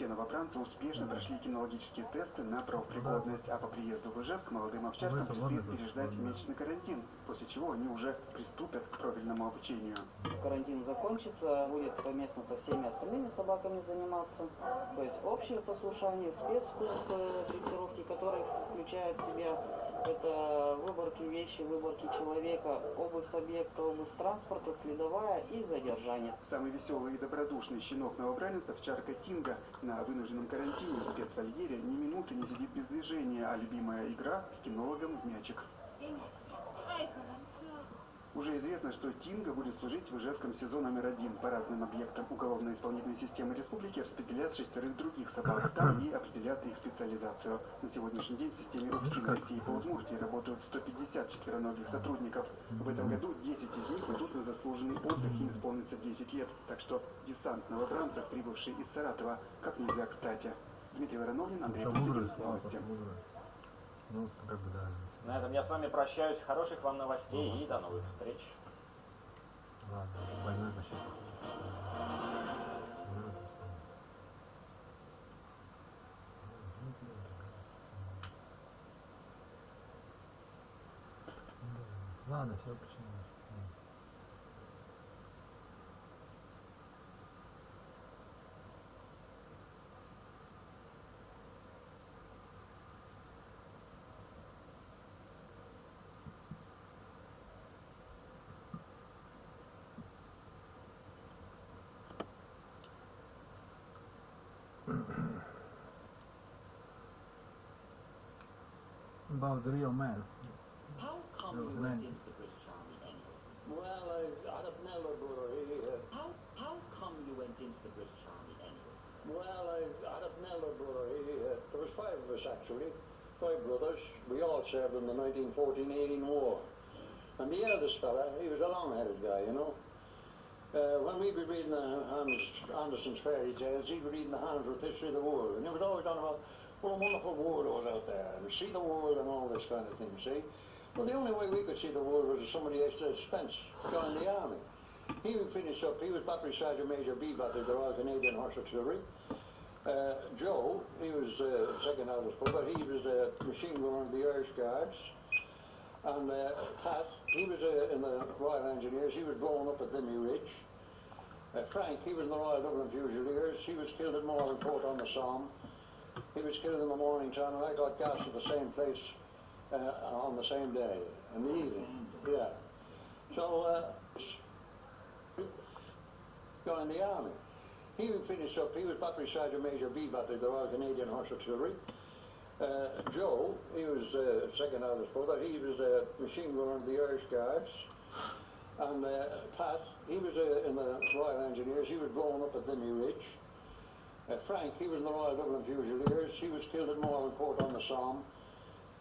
все новобранцы успешно прошли кинологические тесты на правопригодность, а по приезду в Ижевск молодым овчаркам предстоит переждать месячный карантин, после чего они уже приступят к профильному обучению. Карантин закончится, будет совместно со всеми остальными собаками заниматься, то есть общее послушание, спецкурс дрессировки, который включает в себя это выборки вещи, выборки человека, обувь объекта, обувь транспорта, следовая и задержание. Самый веселый и добродушный щенок-новобранец, овчарка Тинга, на вынужденном карантине в спецвольере ни минуты не сидит без движения, а любимая игра с кинологом в мячик. Уже известно, что Тинга будет служить в Ижевском СИЗО №1. По разным объектам уголовно-исполнительной системы республики распределят 6 других собак. Там и определят их специализацию. На сегодняшний день в системе УФСИН России по Удмуртии работают 150 четвероногих сотрудников. В этом году 10 из них идут на заслуженный отдых, им исполнится 10 лет. Так что десант новобранцев, прибывший из Саратова, как нельзя кстати. Дмитрий Вороновин, Андрей Пустин, новости. Ну, как бы, да. На этом я с вами прощаюсь. Хороших вам новостей и до новых встреч. Ладно, больной почти. Ладно, все, почему? About the real man. How come you went into the British Army anyway? Well, I'd have never, brother. How come you went into the British Army anyway? Well, I'd have never, brother. There was 5 of us actually, 5 brothers. We all served in the 1914-18 war. And the eldest fella, he was a long-headed guy, you know. When we'd be reading Anderson's fairy tales, he'd be reading the Handwritten History of the World. And he was always on about what a wonderful world was out there, and see the world and all this kind of thing, see? Well, the only way we could see the world was if somebody extra Spence joined the army. He would finish up, he was Battery Sergeant Major B Battery, the Royal Canadian Horse Artillery. Joe, he was second eldest brother, he was a machine gunner of the Irish Guards. And Pat, he was in the Royal Engineers, he was blown up at Vimy Ridge. Frank, he was in the Royal Dublin Fusiliers, he was killed at Moreland-Court on the Somme. He was killed in the morning time, and I got gas at the same place on the same day, in the evening. Yeah. So, joined the army. He would finish up, he was Battery Sergeant Major B Battery, the Royal Canadian Horse Artillery. Joe, he was second eldest brother, he was a machine gunner of the Irish Guards. And Pat, he was in the Royal Engineers, he was blown up at Vimy Ridge. Frank, he was in the Royal Dublin Fusiliers, he was killed at Moreland-Court on the Somme.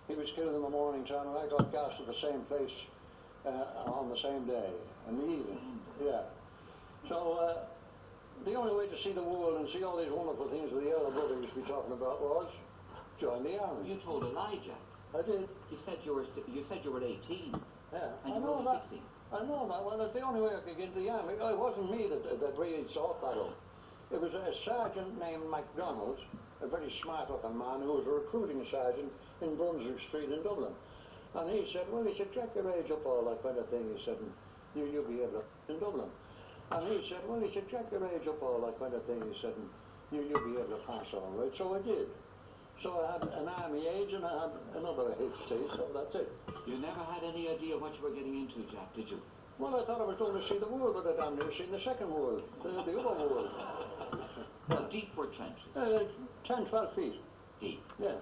He was killed in the morning time, and I got gas at the same place on the same day, in the evening. Yeah. So, the only way to see the world and see all these wonderful things that the elder brother used to be talking about was join the army. You told a lie, Jack. I did. You said you were 18. Yeah. And you were only 16. I know that. Well, that's the only way I could get into the army. It wasn't me that really sought that out. It was a sergeant named MacDonald, a very smart-looking man who was a recruiting sergeant in Brunswick Street in Dublin. And he said, well, he said, check your age up, all that kind of thing. He said, you'll be able to in Dublin. And he said, well, he said, check your age up, all that kind of thing. He said, you'll be able to pass all right. So I did. So I had an army age and I had another age, see, so that's it. You never had any idea what you were getting into, Jack, did you? Well, I thought I was going to see the world, but I'd never seen the second world, the other world. How deep were trenches? 10, 12 feet. Deep? Yeah.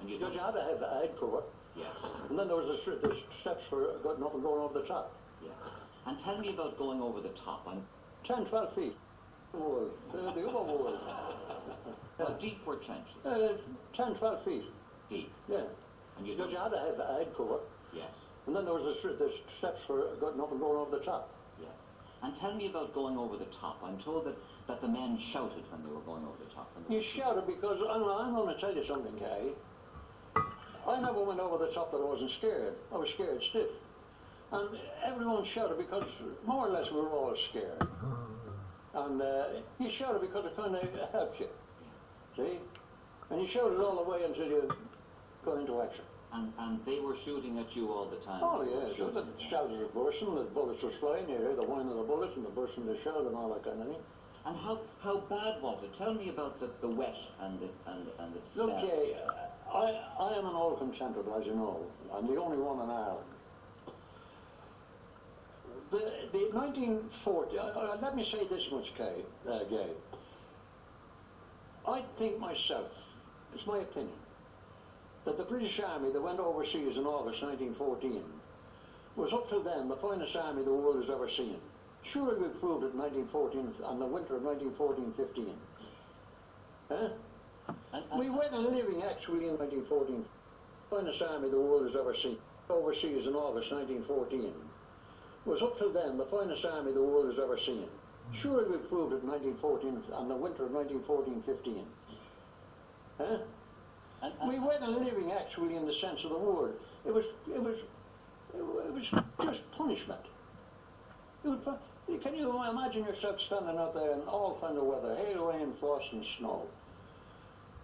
And you Because you had to have the head cover. Yes. And then there was the steps for getting up and going over the top. Yeah. And tell me about going over the top. 10, 12 feet. World, the other world. How deep were trenches? 10, 12 feet. Deep? Yeah. And you Because you had to have the head cover. Yes. And then there was the steps for getting up and going over the top. Yes. And tell me about going over the top. I'm told that the men shouted when they were going over the top. You shouted because, I'm going to tell you something, Kay. I never went over the top that I wasn't scared. I was scared stiff. And everyone shouted because more or less we were all scared. And you shouted because it kind of helped you. See? And he shouted all the way until you got into action. And they were shooting at you all the time? Oh yeah, so the shells were bursting, the bullets were flying, you hear the whine of the bullets and the bursting of the shell and all that kind of thing. And how bad was it? Tell me about the wet and the Look, stab. I am an old concentrable, as you know. I'm the only one in Ireland. The 1940, let me say this much, Gabe. I think myself, it's my opinion, that the British Army that went overseas in August 1914 was up till then the finest army the world has ever seen. Surely we proved it in 1914 and the winter of 1914-15. We went a living actually in 1914. Finest army the world has ever seen. Overseas in August 1914 was up till then the finest army the world has ever seen. Surely we proved it in 1914 and the winter of 1914-15. We went a living actually in the sense of the word. It was just punishment. Can you imagine yourself standing out there in all kind of weather, hail, rain, frost and snow?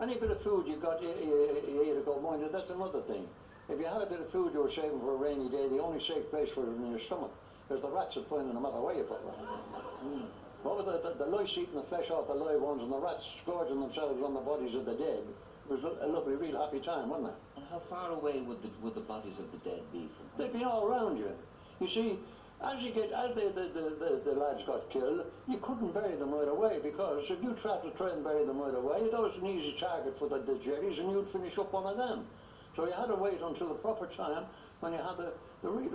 Any bit of food you got, you ate a good mind, that's another thing. If you had a bit of food you were saving for a rainy day, the only safe place for it was in your stomach, because the rats would find it no matter where you put it. What with the lice eating the flesh off the live ones and the rats scourging themselves on the bodies of the dead, it was a lovely, real happy time, wasn't it? And how far away would the bodies of the dead be from? They'd be all around you. You see, as the lads got killed, you couldn't bury them right away, because if you tried to try and bury them right away, that was an easy target for the jerries and you'd finish up one of them. So you had to wait until the proper time when you had the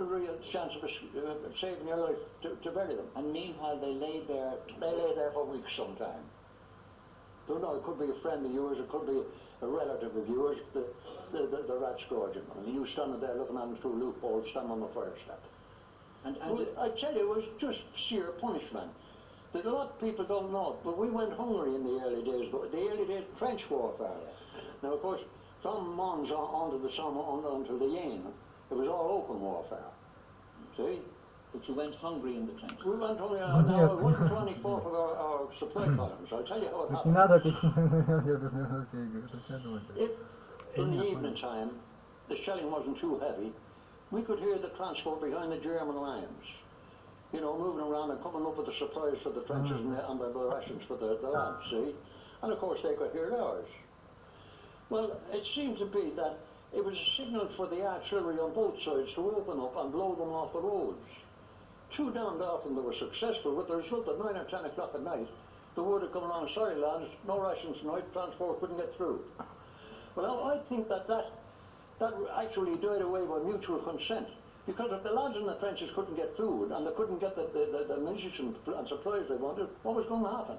real chance of saving your life to bury them. And meanwhile they lay there? They lay there for weeks sometime. Don't know, it could be a friend of yours, it could be a relative of yours, the rat scourging them. And you standing there looking at them through loopholes, standing on the fire step. I tell you, it was just sheer punishment. That a lot of people don't know, but we went hungry in the early days, French warfare. Now, of course, from Mons onto the Somme, onto the Yane, it was all open warfare. See? But you went hungry in the trenches? We went hungry, now 1/24 of our supply columns. I'll tell you how it Не happened. надо объяснять, If, in the evening time, the shelling wasn't too heavy, we could hear the transport behind the German lines, you know, moving around and coming up with the supplies for the trenches and the rations for the lads, see? And of course they could hear ours. Well, it seemed to be that it was a signal for the artillery on both sides to open up and blow them off the roads. Too damned often they were successful, with the result that 9 or 10 o'clock at night, the word had come along, sorry lads, no rations tonight, transport couldn't get through. Well, I think that actually died away by mutual consent. Because if the lads in the trenches couldn't get food and they couldn't get the munitions and supplies they wanted, what was going to happen?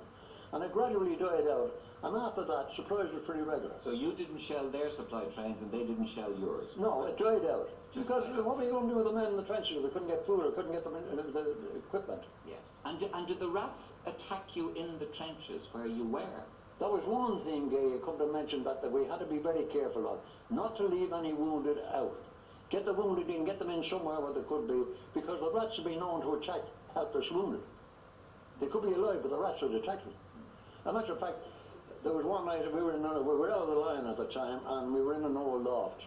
And it gradually died out. And after that, supplies were pretty regular. So you didn't shell their supply trains and they didn't shell yours? No, it died out. Because what were you going to do with the men in the trenches if they couldn't get food or couldn't get the equipment? Yes. And did the rats attack you in the trenches where you were? That was one thing, Gay, you could have mentioned that we had to be very careful of, not to leave any wounded out. Get the wounded in, get them in somewhere where they could be, because the rats have been known to attack helpless wounded. They could be alive, but the rats would attack them. As a matter of fact, there was one night we were out of the line at the time, and we were in an old loft.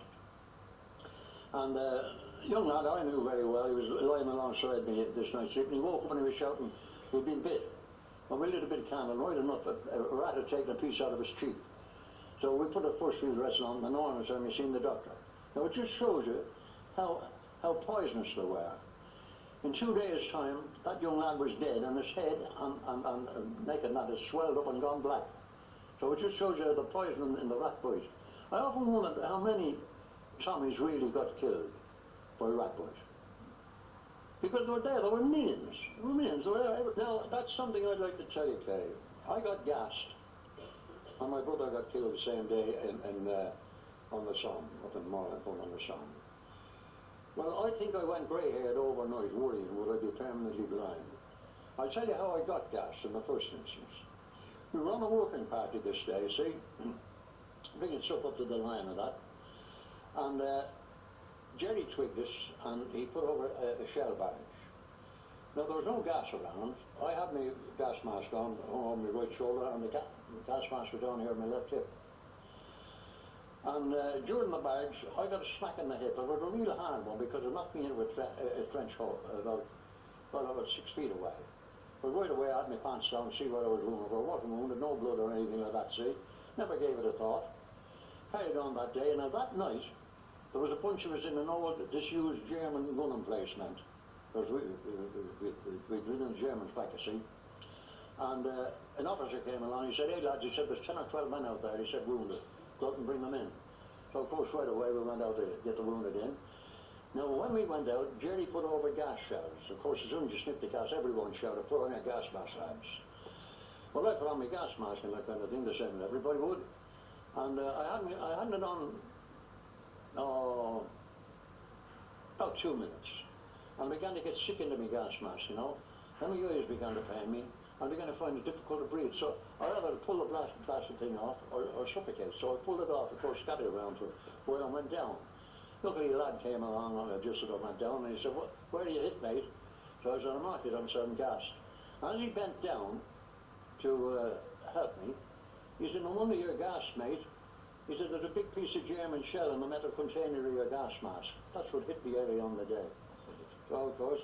And a young lad I knew very well, he was lying alongside me this night sleeping. He woke up and he was shouting, he'd been bit. Well, we lit a bit of candle, right enough, a rat had taken a piece out of his cheek. So we put a first few dressing on, and no one was having seen the doctor. Now it just shows you how poisonous they were. In 2 days' time, that young lad was dead, and his head and naked lad had swelled up and gone black. So it just shows you the poison in the rat bite. I often wondered how many Tommies really got killed by rat bite. Because they were there millions. There were millions. They were there. Now, that's something I'd like to tell you, Kay. I got gassed, and my brother got killed the same day on the Somme, up in Marlincourt on the Somme. Well, I think I went grey-haired overnight, worrying would I be permanently blind. I'll tell you how I got gassed in the first instance. We were on a working party this day, see, bringing stuff up to the line of that, and Jerry twigged us and he put over a shell barrage. Now there was no gas around. I had my gas mask on my right shoulder and the gas mask was down here on my left hip. And during the barge, I got a smack in the hip. It was a real hard one because it knocked me into a trench hole about 6 feet away. But right away I had my pants down to see what I was wounded for. I wasn't wounded, no blood or anything like that, see. Never gave it a thought. Carried on that day, and that night, there was a bunch of us in an old, disused German gun emplacement. Because we'd been in the Germans back, you see. And an officer came along, he said, hey lads, he said, there's 10 or 12 men out there, he said, wounded. Go out and bring them in. So of course right away we went out to get the wounded in. Now when we went out, Jerry put over gas shells. Of course as soon as you snipped the gas, everyone shouted, put on your gas mask, lads. Well I put on my gas mask and that kind of thing, the same as everybody would. And I hadn't it on about 2 minutes. And I began to get sick into my gas mask, you know. Then my ears began to pain me. I began to find it difficult to breathe, so I either pull the plastic thing off or suffocate. So I pulled it off, of course, scattered around to where I went down. Luckily, a lad came along and adjusted up, went down, and he said, where do you hit, mate? So I said, I'm not hit, I'm certain gassed. As he bent down to help me, he said, no wonder you're gassed, mate. He said, there's a big piece of German shell in the metal container of your gas mask. That's what hit me early on the day. So, of course,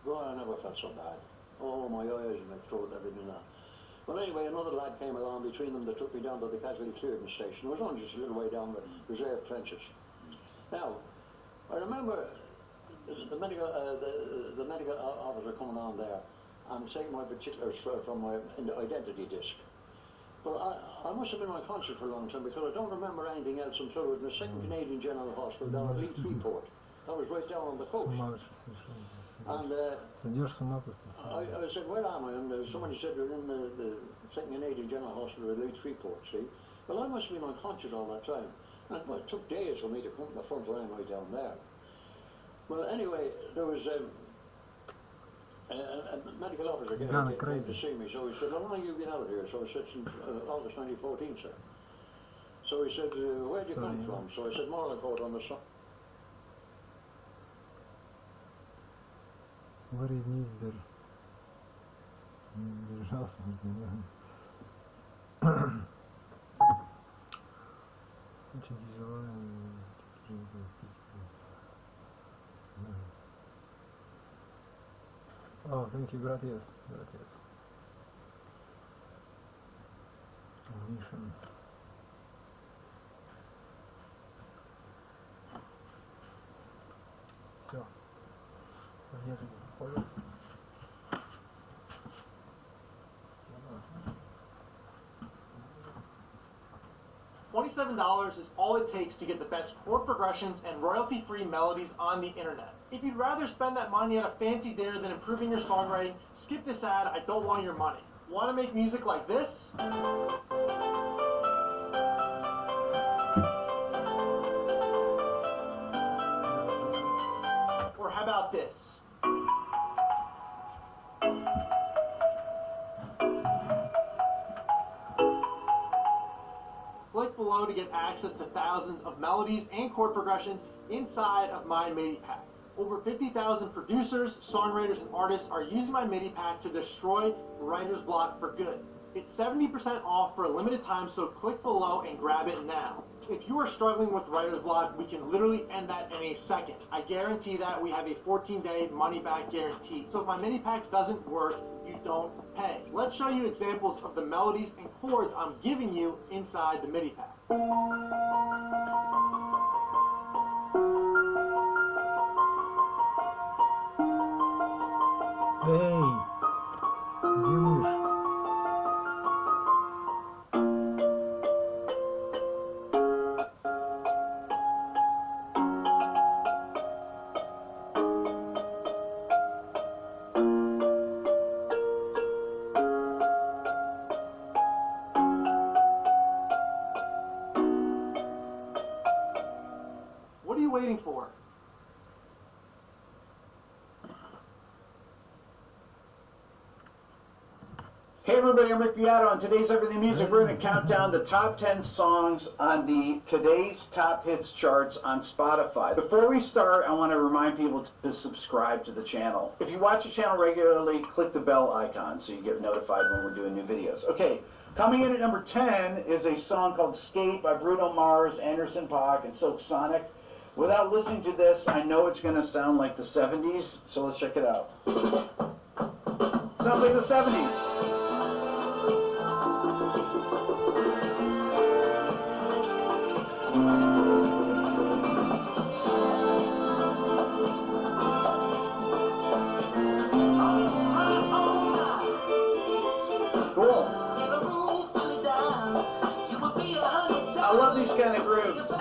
God, I never felt so bad. Oh, my eyes and my throat, everything like that. Well, anyway, another lad came along between them that took me down to the casualty clearance station. It was only just a little way down the reserve trenches. Now, I remember the medical officer coming on there and taking my particulars from my identity disc. But I must have been unconscious for a long time because I don't remember anything else until I was in the 2nd Canadian General Hospital down at Leeds Freeport. That was right down on the coast. And I said, where am I? And somebody said, we're in the 2nd Canadian General Hospital at Leeds Freeport, see? Well, I must have been unconscious all that time. And it took days for me to come to the front line right down there. Well, anyway, there was a medical officer came to see me. So he said, how long have you been out here? So I said, since August 2014, sir. So he said, where do you come from? So I said, Monaco on the sun. Вредитель. Держался. Очень тяжело. Oh, thank you, gracias. Gracias. Mission. Все. Поехали. $27 is all it takes to get the best chord progressions and royalty-free melodies on the internet. If you'd rather spend that money at a fancy dinner than improving your songwriting, skip this ad. I don't want your money. Want to make music like this? Or how about this? Click below to get access to thousands of melodies and chord progressions inside of my MIDI pack. Over 50,000 producers, songwriters, and artists are using my MIDI pack to destroy writer's block for good. It's 70% off for a limited time, so click below and grab it now. If you are struggling with writer's block, we can literally end that in a second. I guarantee that we have a 14-day money-back guarantee. So if my MIDI pack doesn't work, you don't pay. Let's show you examples of the melodies and chords I'm giving you inside the MIDI pack. Эй! Где мышь? What are you waiting for? Hey everybody, I'm Rick Beato. On today's Everything Music, we're going to count down the top 10 songs on the Today's Top Hits charts on Spotify. Before we start, I want to remind people to subscribe to the channel. If you watch the channel regularly, click the bell icon so you get notified when we're doing new videos. Okay, Coming in at number 10 is a song called Skate by Bruno Mars, Anderson .Paak, and Silk Sonic. Without listening to this, I know it's going to sound like the 70s, so let's check it out. Sounds like the 70s. Cool. I love these kind of grooves.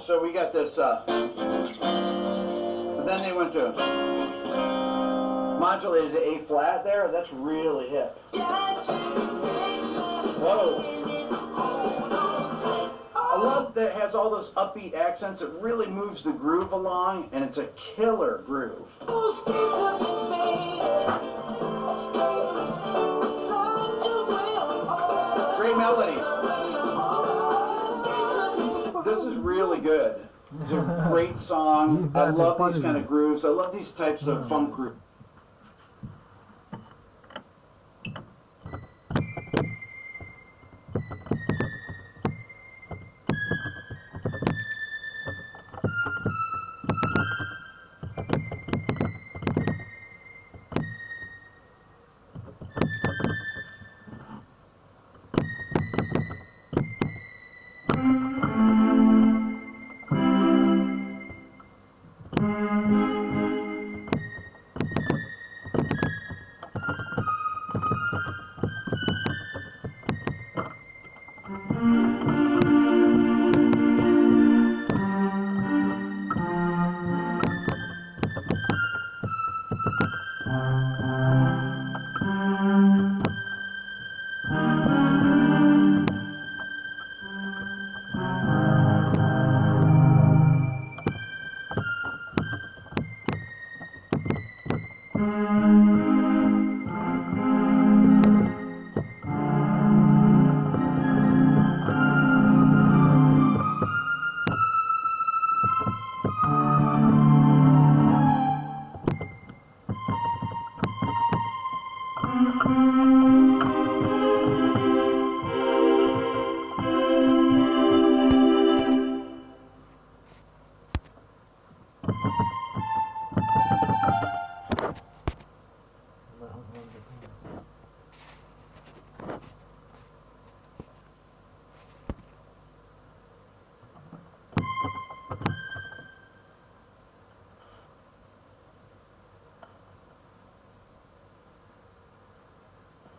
So we got this, but then they went to modulated to A flat there. That's really hip. Whoa. I love that it has all those upbeat accents. It really moves the groove along, and it's a killer groove. Great melody. This is really good. It's a great song. I love these kind of grooves. I love these types of funk grooves.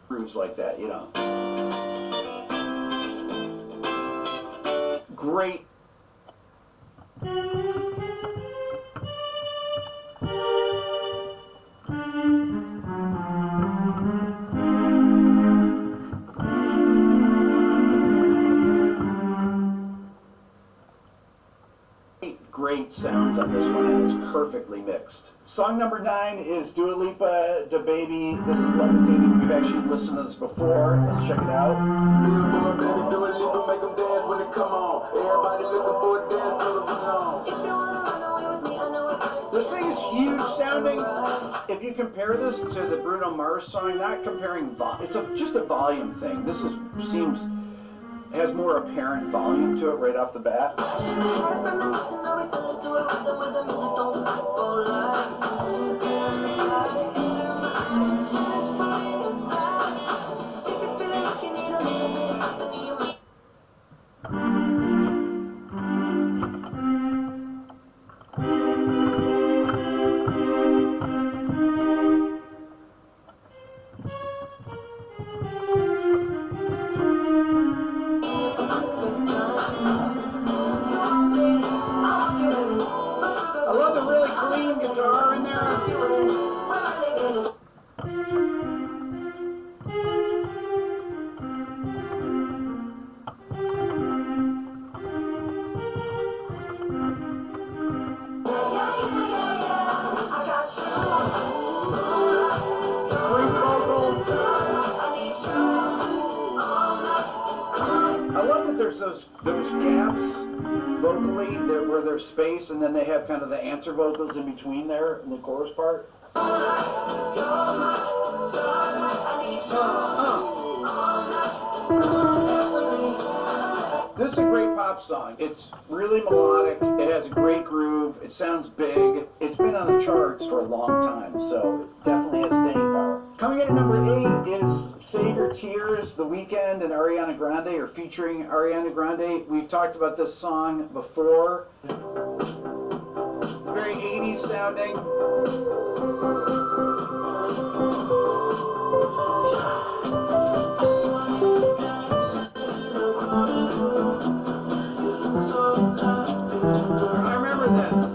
Grooves like that, you know. Great. Great sounds on this one, and it's perfectly mixed. Song number 9 is Dua Lipa, Da Baby. This is Levitating. We've actually listened to this before. Let's check it out. This thing is huge sounding. If you compare this to the Bruno Mars song, not comparing it's just a volume thing. This has more apparent volume to it right off the bat. I love the really clean guitar in there. those gaps vocally where there's space, and then they have kind of the answer vocals in between there in the chorus part. This is a great pop song. It's really melodic. It has a great groove. It sounds big. It's been on the charts for a long time, so it definitely has staying power. Coming in at number 8 is Save Your Tears, The Weeknd and Ariana Grande, or featuring Ariana Grande. We've talked about this song before. Very 80s sounding. I remember this.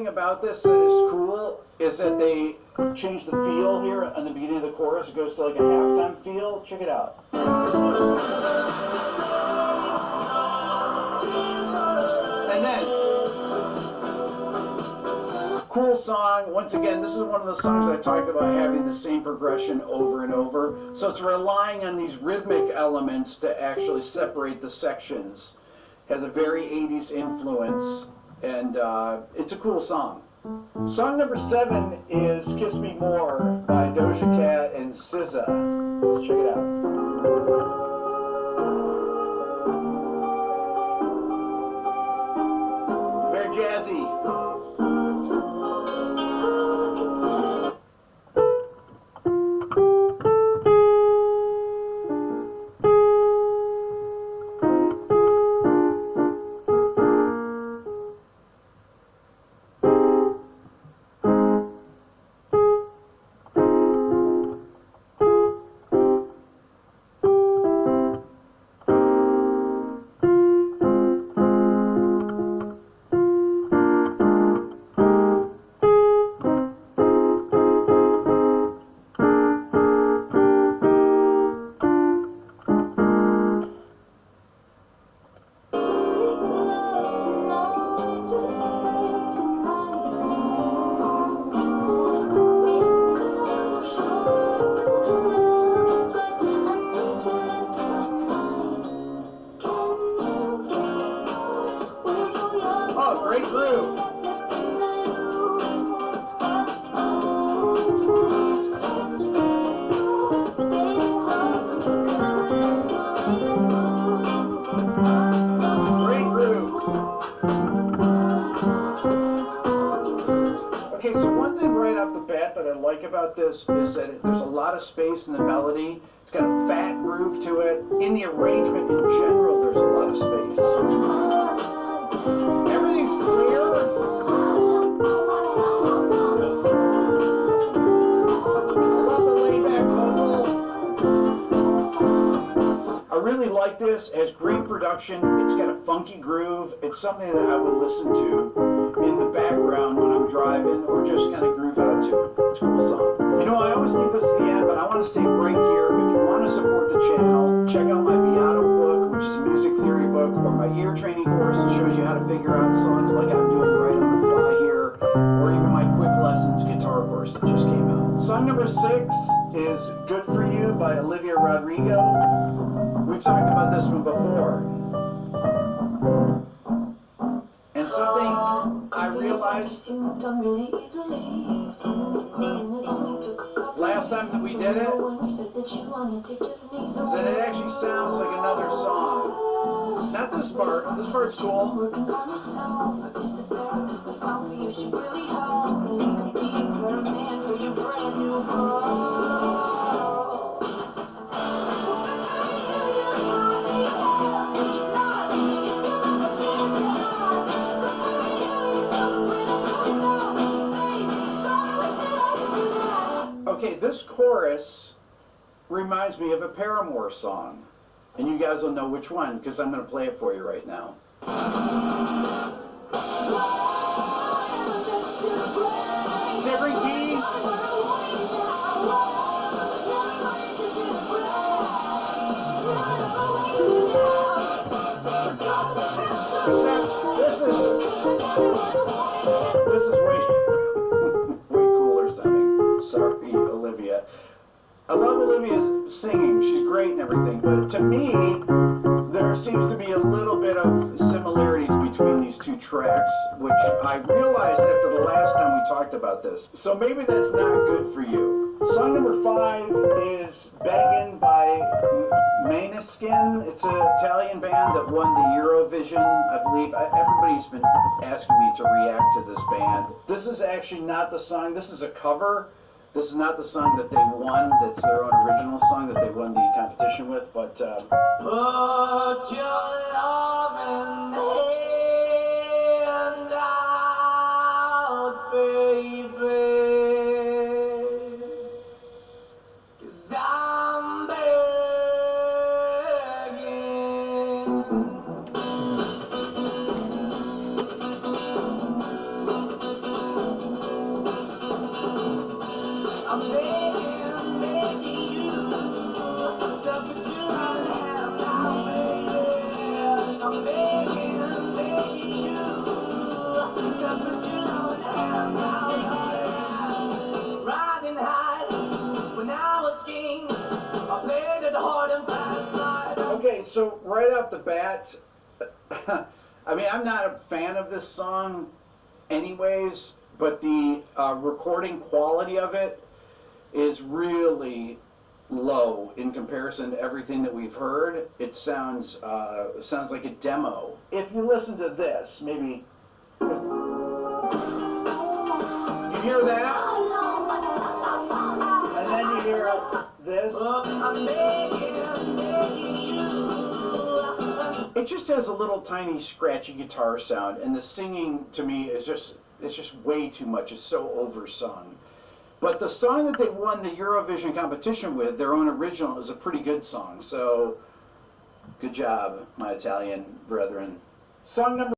About this that is cool is that they changed the feel here on the beginning of the chorus. It goes to like a halftime feel. Check it out. And then, cool song. Once again, this is one of the songs I talked about having the same progression over and over. So it's relying on these rhythmic elements to actually separate the sections. Has a very 80s influence. And it's a cool song. Song number 7 is Kiss Me More by Doja Cat and SZA. Let's check it out. Very jazzy. This is that there's a lot of space in the melody. It's got a fat groove to it. In the arrangement in general, there's a lot of space. Everything's clear. I love the laid-back vocal. I really like this. It has great production. It's got a funky groove. It's something that I would listen to in the background when I'm driving or just kind of groove out to. It's a cool song. You know, I always leave this at the end, but I want to say right here, if you want to support the channel, check out my Piano book, which is a music theory book, or my ear training course that shows you how to figure out songs like I'm doing right on the fly here, or even my quick lessons guitar course that just came out. Song number 6 is Good For You by Olivia Rodrigo. We've talked about this one before. And something I realized last time that we did it is that it actually sounds like another song. Not this part. This part's cool. this chorus reminds me of a Paramore song. And you guys will know which one, because I'm going to play it for you right now. Different key. This is way cooler sounding. Sorry, Olivia. I love Olivia's singing. She's great and everything, but to me, there seems to be a little bit of similarities between these two tracks, which I realized after the last time we talked about this. So maybe that's not good for you. Song number 5 is Beggin' by Måneskin. It's an Italian band that won the Eurovision, I believe. Everybody's been asking me to react to this band. This is actually not the song. This is a cover. This is not the song that they won. That's their own original song that they won the competition with. But put your loving hand out, baby, 'cause I'm begging. I'm begging you to put your loving hand out, baby. I'm begging you to put your loving hand out, baby. Riding high when I was king, I played it hard and fast. okay, so right off the bat, I mean, I'm not a fan of this song anyways, but the recording quality of it is really low in comparison to everything that we've heard. It sounds like a demo. If you listen to this, maybe you hear that, and then you hear this. It just has a little tiny scratchy guitar sound, and the singing to me is just way too much. It's so oversung. But the song that they won the Eurovision competition with, their own original, is a pretty good song. So, good job, my Italian brethren. Song number